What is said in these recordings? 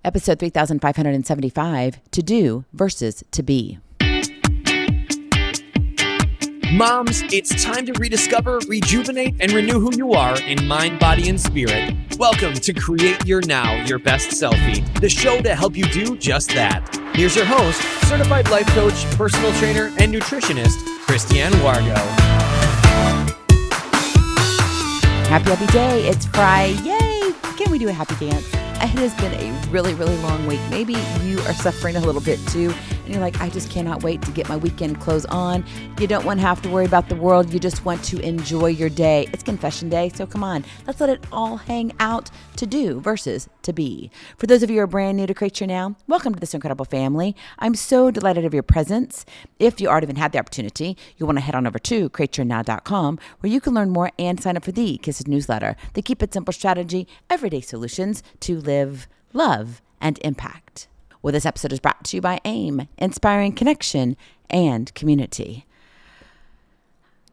Episode 3575, To Do versus To Be. Moms, it's time to rediscover, rejuvenate, and renew who you are in mind, body, and spirit. Welcome to Create Your Now, Your Best Selfie, the show to help you do just that. Here's your host, certified life coach, personal trainer, and nutritionist, Christiane Wargo. Happy day. It's Friday. Yay! Can we do a happy dance? It has been a really long week. Maybe you are suffering a little bit too, and you're like, I just cannot wait to get my weekend clothes on. You don't want to have to worry about the world. You just want to enjoy your day. It's confession day, so come on. Let's let it all hang out. To do versus to be. For those of you who are brand new to Create Your Now, welcome to this incredible family. I'm so delighted of your presence. If you already even had the opportunity, you want to head on over to createyournow.com, where you can learn more and sign up for the Kisses newsletter, the Keep It Simple strategy, everyday solutions to live, love, and impact. Well, this episode is brought to you by AIM, Inspiring Connection and Community.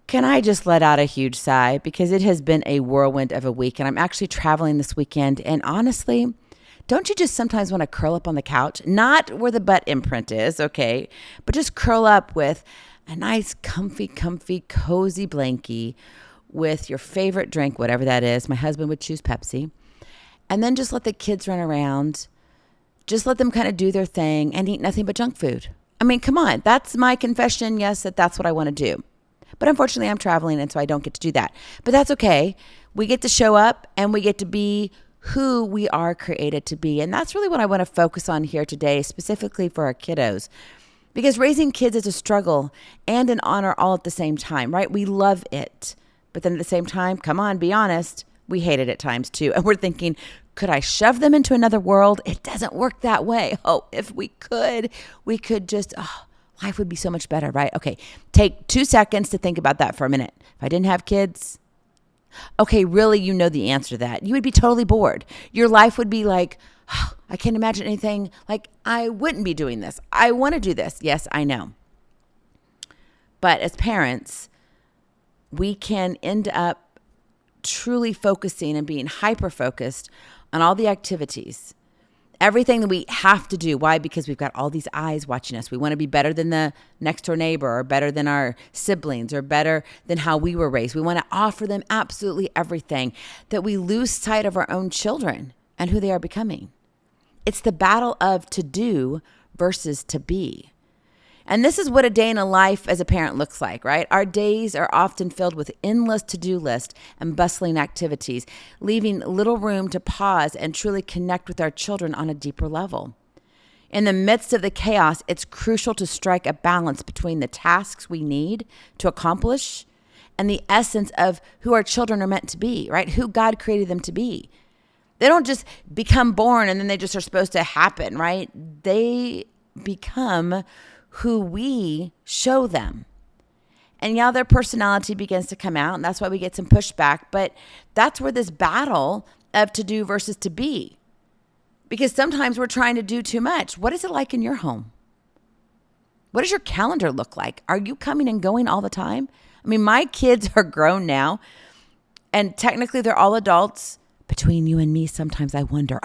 Can I just let out a huge sigh? Because it has been a whirlwind of a week, and I'm actually traveling this weekend. And honestly, don't you just sometimes want to curl up on the couch? Not where the butt imprint is, okay, but just curl up with a nice, comfy, cozy blankie with your favorite drink, whatever that is. My husband would choose Pepsi. And then just let the kids run around. Just let them kind of do their thing and eat nothing but junk food. I mean, come on. That's my confession. Yes, that's what I want to do. But unfortunately, I'm traveling, and so I don't get to do that. But that's okay. We get to show up, and we get to be who we are created to be. And that's really what I want to focus on here today, specifically for our kiddos. Because raising kids is a struggle and an honor all at the same time, right? We love it. But then at the same time, come on, be honest, we hate it at times too. And we're thinking, could I shove them into another world? It doesn't work that way. Oh, if we could just, life would be so much better, right? Okay, take 2 seconds to think about that for a minute. If I didn't have kids, okay, really, you know the answer to that. You would be totally bored. Your life would be like, I can't imagine anything. Like, I wouldn't be doing this. I want to do this. Yes, I know. But as parents, we can end up truly focusing and being hyper-focused on all the activities, everything that we have to do. Why? Because we've got all these eyes watching us. We want to be better than the next door neighbor, or better than our siblings, or better than how we were raised. We want to offer them absolutely everything, that we lose sight of our own children and who they are becoming. It's the battle of to do versus to be. And this is what a day in a life as a parent looks like, right? Our days are often filled with endless to-do lists and bustling activities, leaving little room to pause and truly connect with our children on a deeper level. In the midst of the chaos, it's crucial to strike a balance between the tasks we need to accomplish and the essence of who our children are meant to be, right? Who God created them to be. They don't just become born and then they just are supposed to happen, right? They become who we show them. And yeah, their personality begins to come out, and that's why we get some pushback. But that's where this battle of to do versus to be. Because sometimes we're trying to do too much. What is it like in your home? What does your calendar look like? Are you coming and going all the time? I mean, my kids are grown now, and technically they're all adults. Between you and me, sometimes I wonder,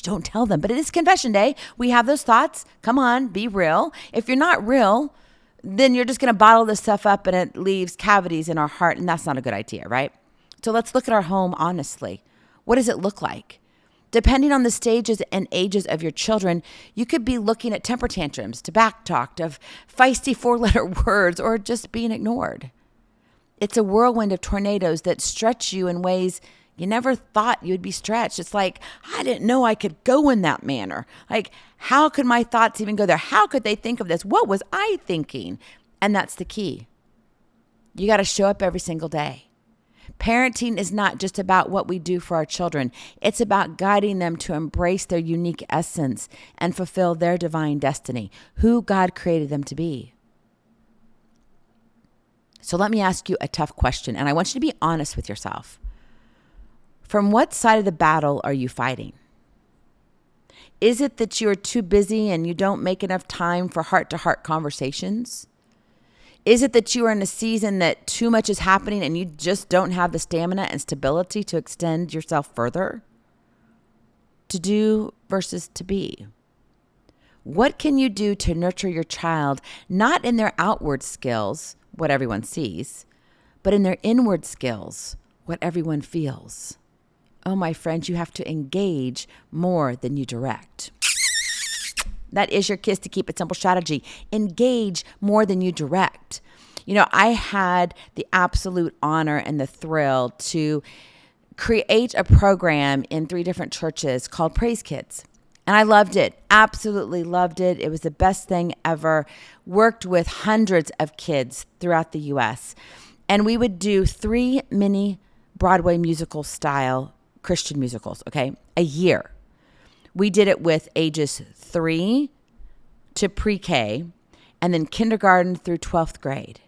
don't tell them. But it is confession day. We have those thoughts. Come on, be real. If you're not real, then you're just going to bottle this stuff up and it leaves cavities in our heart. And that's not a good idea, right? So let's look at our home honestly. What does it look like? Depending on the stages and ages of your children, you could be looking at temper tantrums, to backtalk, of feisty 4-letter words, or just being ignored. It's a whirlwind of tornadoes that stretch you in ways you never thought you'd be stretched. It's like, I didn't know I could go in that manner. Like, how could my thoughts even go there? How could they think of this? What was I thinking? And that's the key. You got to show up every single day. Parenting is not just about what we do for our children. It's about guiding them to embrace their unique essence and fulfill their divine destiny, who God created them to be. So let me ask you a tough question, and I want you to be honest with yourself. From what side of the battle are you fighting? Is it that you are too busy and you don't make enough time for heart-to-heart conversations? Is it that you are in a season that too much is happening and you just don't have the stamina and stability to extend yourself further? to do versus to be? What can you do to nurture your child, not in their outward skills, what everyone sees, but in their inward skills, what everyone feels? Oh, my friends, you have to engage more than you direct. That is your Kiss to Keep It Simple strategy. Engage more than you direct. I had the absolute honor and the thrill to create a program in 3 different churches called Praise Kids. And I loved it, absolutely loved it. It was the best thing ever. Worked with hundreds of kids throughout the U.S. And we would do 3 mini Broadway musical style Christian musicals, a year. We did it with ages 3 to pre-K and then kindergarten through 12th grade.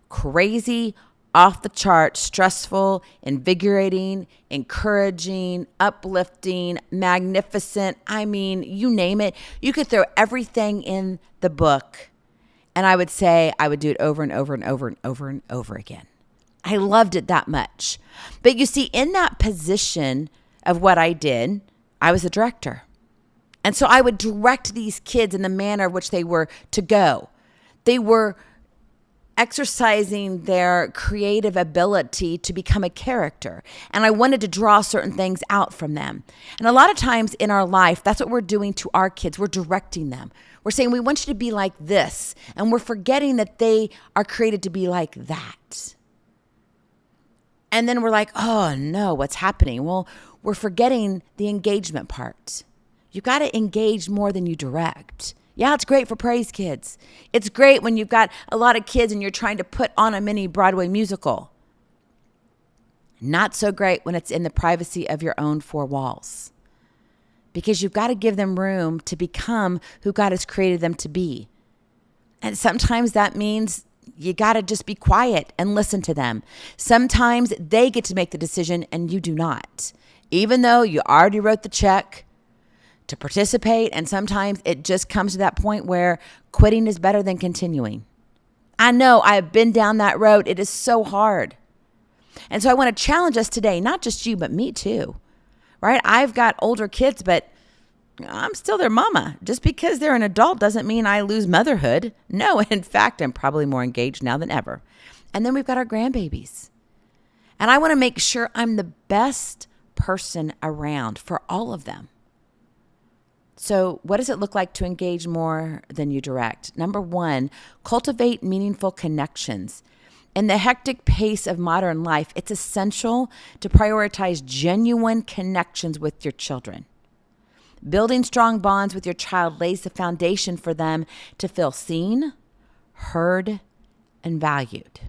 Crazy, off the chart, stressful, invigorating, encouraging, uplifting, magnificent. I mean, you name it. You could throw everything in the book, and I would say I would do it over and over and over and over and over again. I loved it that much. But you see, in that position of what I did, I was a director. And so I would direct these kids in the manner in which they were to go. They were exercising their creative ability to become a character. And I wanted to draw certain things out from them. And a lot of times in our life, that's what we're doing to our kids. We're directing them. We're saying, we want you to be like this. And we're forgetting that they are created to be like that. And then we're like, oh no, what's happening? Well, we're forgetting the engagement part. You got to engage more than you direct. Yeah, it's great for Praise Kids. It's great when you've got a lot of kids and you're trying to put on a mini Broadway musical. Not so great when it's in the privacy of your own 4 walls. Because you've got to give them room to become who God has created them to be. And sometimes that means you got to just be quiet and listen to them. Sometimes they get to make the decision and you do not. Even though you already wrote the check to participate, and sometimes it just comes to that point where quitting is better than continuing. I know, I've been down that road. It is so hard. And so I want to challenge us today, not just you, but me too, right? I've got older kids, but I'm still their mama. Just because they're an adult doesn't mean I lose motherhood. No, in fact, I'm probably more engaged now than ever. And then we've got our grandbabies. And I want to make sure I'm the best person around for all of them. So what does it look like to engage more than you direct? Number 1, cultivate meaningful connections. In the hectic pace of modern life, it's essential to prioritize genuine connections with your children. Building strong bonds with your child lays the foundation for them to feel seen, heard, and valued.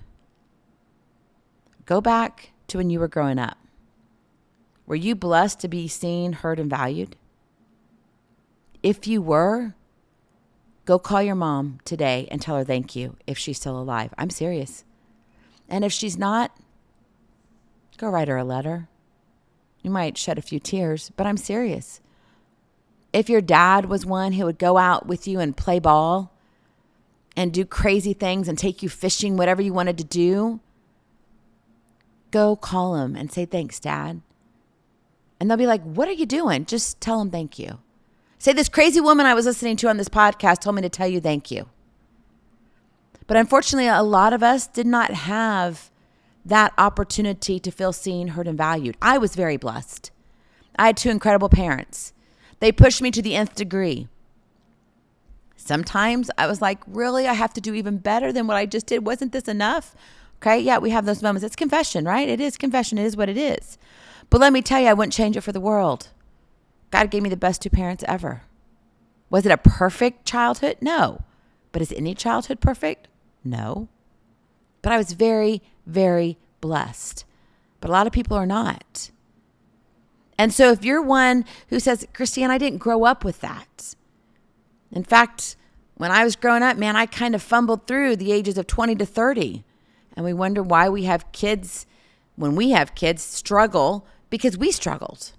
Go back to when you were growing up. Were you blessed to be seen, heard, and valued? If you were, go call your mom today and tell her thank you if she's still alive. I'm serious. And if she's not, go write her a letter. You might shed a few tears, but I'm serious. If your dad was one who would go out with you and play ball and do crazy things and take you fishing, whatever you wanted to do, go call him and say, thanks, Dad. And they'll be like, what are you doing? Just tell him thank you. Say, this crazy woman I was listening to on this podcast told me to tell you thank you. But unfortunately, a lot of us did not have that opportunity to feel seen, heard, and valued. I was very blessed. I had 2 incredible parents. They pushed me to the nth degree. Sometimes I was like, really? I have to do even better than what I just did? Wasn't this enough? Okay, yeah, we have those moments. It's confession, right? It is confession. It is what it is. But let me tell you, I wouldn't change it for the world. God gave me the best 2 parents ever. Was it a perfect childhood? No. But is any childhood perfect? No. But I was very, very blessed. But a lot of people are not. And so if you're one who says, Christiane, I didn't grow up with that. In fact, when I was growing up, man, I kind of fumbled through the ages of 20 to 30. And we wonder why we have kids, when we have kids, struggle because we struggled.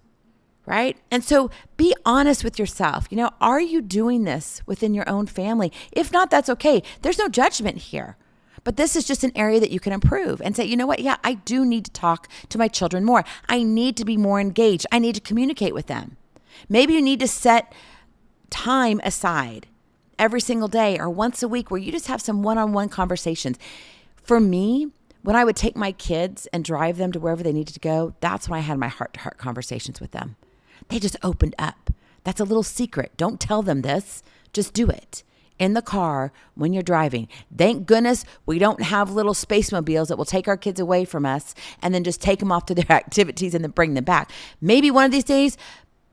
Right? And so be honest with yourself. Are you doing this within your own family? If not, that's okay. There's no judgment here. But this is just an area that you can improve and say, you know what? Yeah, I do need to talk to my children more. I need to be more engaged. I need to communicate with them. Maybe you need to set time aside every single day or once a week where you just have some one-on-one conversations. For me, when I would take my kids and drive them to wherever they needed to go, that's when I had my heart-to-heart conversations with them. They just opened up. That's a little secret. Don't tell them this. Just do it. In the car when you're driving. Thank goodness we don't have little space mobiles that will take our kids away from us and then just take them off to their activities and then bring them back. Maybe one of these days,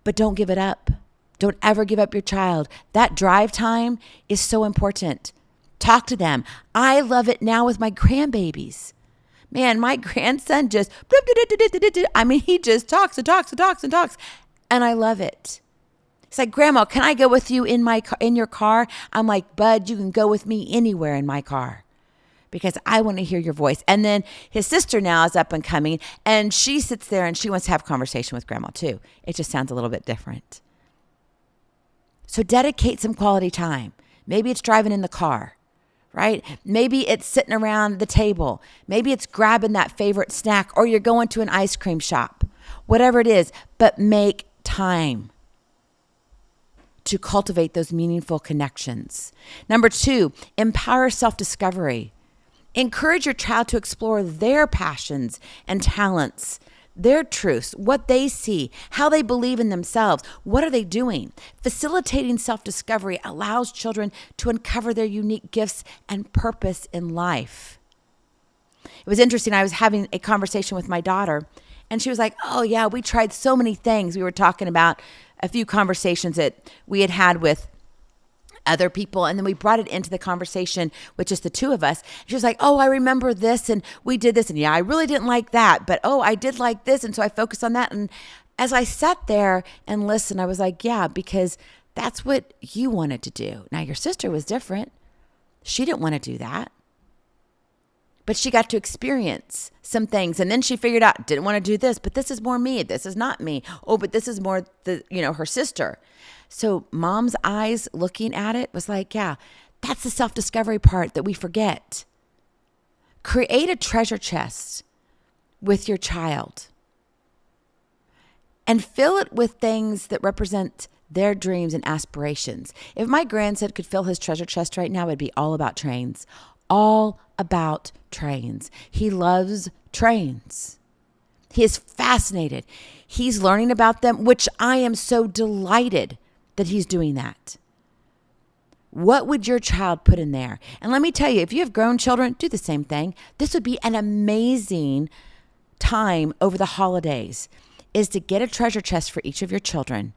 but don't give it up. Don't ever give up your child. That drive time is so important. Talk to them. I love it now with my grandbabies. Man, my grandson just, he just talks and talks and talks and talks. And I love it. It's like, Grandma, can I go with you in your car? I'm like, Bud, you can go with me anywhere in my car because I want to hear your voice. And then his sister now is up and coming, and she sits there and she wants to have a conversation with Grandma too. It just sounds a little bit different. So dedicate some quality time. Maybe it's driving in the car, right? Maybe it's sitting around the table. Maybe it's grabbing that favorite snack, or you're going to an ice cream shop. Whatever it is, but make time to cultivate those meaningful connections. Number 2, empower self-discovery. Encourage your child to explore their passions and talents, their truths, what they see, how they believe in themselves, what are they doing. Facilitating self-discovery allows children to uncover their unique gifts and purpose in life. It was interesting. I was having a conversation with my daughter, and she was like, oh yeah, we tried so many things. We were talking about a few conversations that we had with other people, and then we brought it into the conversation with just the two of us. She was like, oh, I remember this, and we did this, and yeah, I really didn't like that, but oh, I did like this, and so I focused on that. And as I sat there and listened, I was like, yeah, because that's what you wanted to do. Now, your sister was different. She didn't want to do that. But she got to experience some things. And then she figured out, didn't want to do this, but this is more me. This is not me. Oh, but this is more her sister. So mom's eyes looking at it was like, yeah, that's the self-discovery part that we forget. Create a treasure chest with your child and fill it with things that represent their dreams and aspirations. If my grandson could fill his treasure chest right now, it'd be all about trains. All about trains. He loves trains. He is fascinated. He's learning about them, which I am so delighted that he's doing that. What would your child put in there? And let me tell you, if you have grown children, do the same thing. This would be an amazing time over the holidays, is to get a treasure chest for each of your children.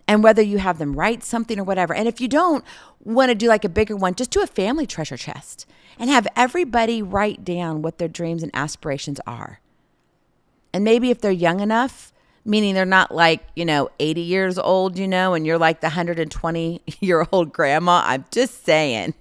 And whether you have them write something or whatever. And if you don't want to do like a bigger one, just do a family treasure chest and have everybody write down what their dreams and aspirations are. And maybe if they're young enough, meaning they're not like, 80 years old, and you're like the 120-year-old grandma. I'm just saying.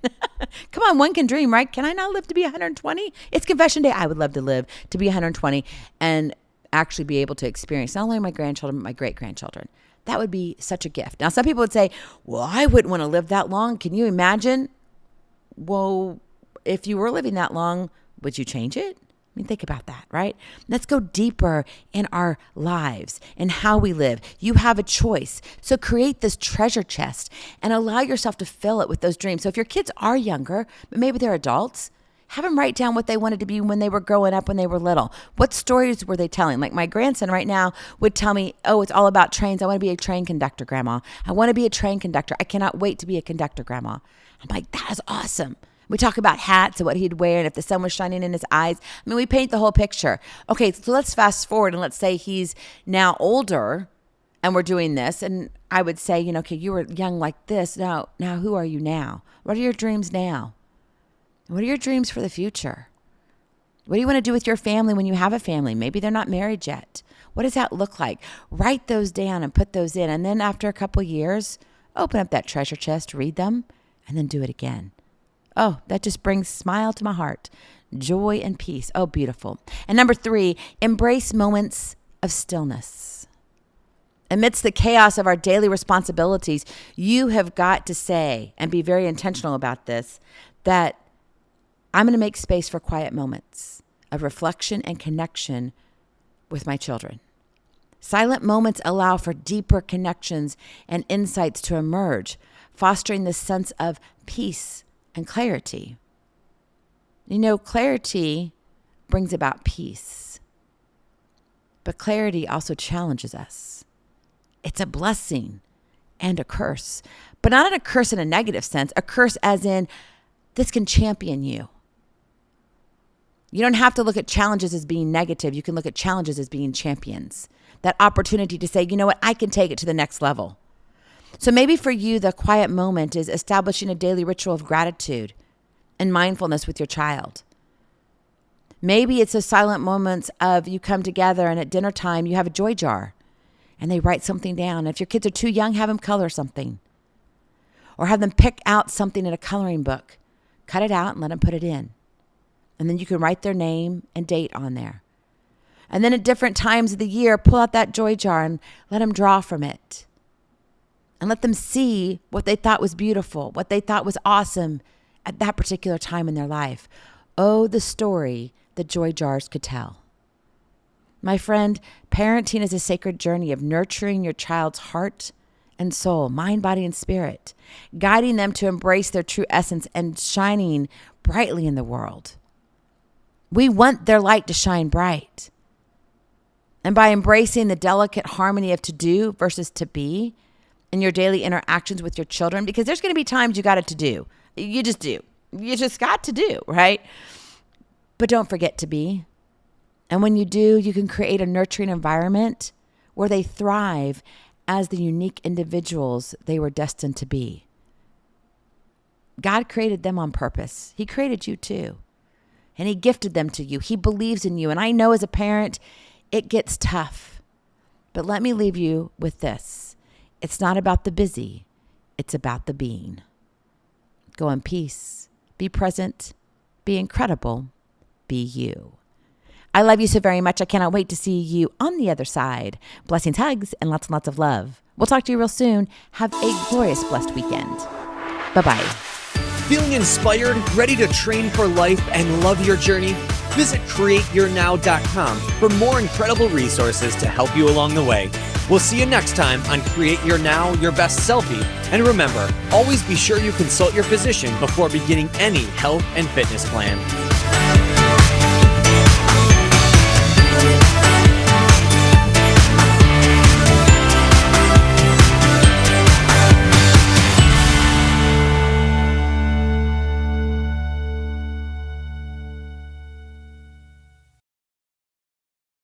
Come on, one can dream, right? Can I not live to be 120? It's confession day. I would love to live to be 120 and actually be able to experience not only my grandchildren, but my great-grandchildren. That would be such a gift. Now, some people would say, well, I wouldn't want to live that long. Can you imagine? Well, if you were living that long, would you change it? I mean, think about that, right? Let's go deeper in our lives and how we live. You have a choice. So create this treasure chest and allow yourself to fill it with those dreams. So if your kids are younger, but maybe they're adults, have them write down what they wanted to be when they were growing up, when they were little. What stories were they telling? Like my grandson right now would tell me, oh, it's all about trains. I want to be a train conductor, Grandma. I want to be a train conductor. I cannot wait to be a conductor, Grandma. I'm like, that is awesome. We talk about hats and what he'd wear and if the sun was shining in his eyes. I mean, we paint the whole picture. Okay, so let's fast forward and let's say he's now older and we're doing this. And I would say, okay, you were young like this. Now who are you now? What are your dreams now? What are your dreams for the future? What do you want to do with your family when you have a family? Maybe they're not married yet. What does that look like? Write those down and put those in. And then after a couple years, open up that treasure chest, read them, and then do it again. Oh, that just brings smile to my heart, joy and peace. Oh, beautiful. And number 3, embrace moments of stillness. Amidst the chaos of our daily responsibilities, you have got to say, and be very intentional about this, that I'm going to make space for quiet moments of reflection and connection with my children. Silent moments allow for deeper connections and insights to emerge, fostering this sense of peace and clarity. You know, clarity brings about peace, but clarity also challenges us. It's a blessing and a curse, but not a curse in a negative sense, a curse as in this can champion you. You don't have to look at challenges as being negative. You can look at challenges as being champions. That opportunity to say, you know what, I can take it to the next level. So maybe for you, the quiet moment is establishing a daily ritual of gratitude and mindfulness with your child. Maybe it's those silent moments of you come together and at dinner time, you have a joy jar and they write something down. If your kids are too young, have them color something or have them pick out something in a coloring book, cut it out and let them put it in. And then you can write their name and date on there. And then at different times of the year, pull out that joy jar and let them draw from it. And let them see what they thought was beautiful, what they thought was awesome at that particular time in their life. Oh, the story the joy jars could tell. My friend, parenting is a sacred journey of nurturing your child's heart and soul, mind, body, and spirit, guiding them to embrace their true essence and shining brightly in the world. We want their light to shine bright. And by embracing the delicate harmony of to do versus to be in your daily interactions with your children, because there's going to be times you got it to do. You just do. You just got to do, right? But don't forget to be. And when you do, you can create a nurturing environment where they thrive as the unique individuals they were destined to be. God created them on purpose. He created you too. And he gifted them to you. He believes in you. And I know as a parent, it gets tough. But let me leave you with this. It's not about the busy. It's about the being. Go in peace. Be present. Be incredible. Be you. I love you so very much. I cannot wait to see you on the other side. Blessings, hugs, and lots of love. We'll talk to you real soon. Have a glorious, blessed weekend. Bye-bye. Feeling inspired, ready to train for life and love your journey? Visit createyournow.com for more incredible resources to help you along the way. We'll see you next time on Create Your Now, Your Best Selfie. And remember, always be sure you consult your physician before beginning any health and fitness plan.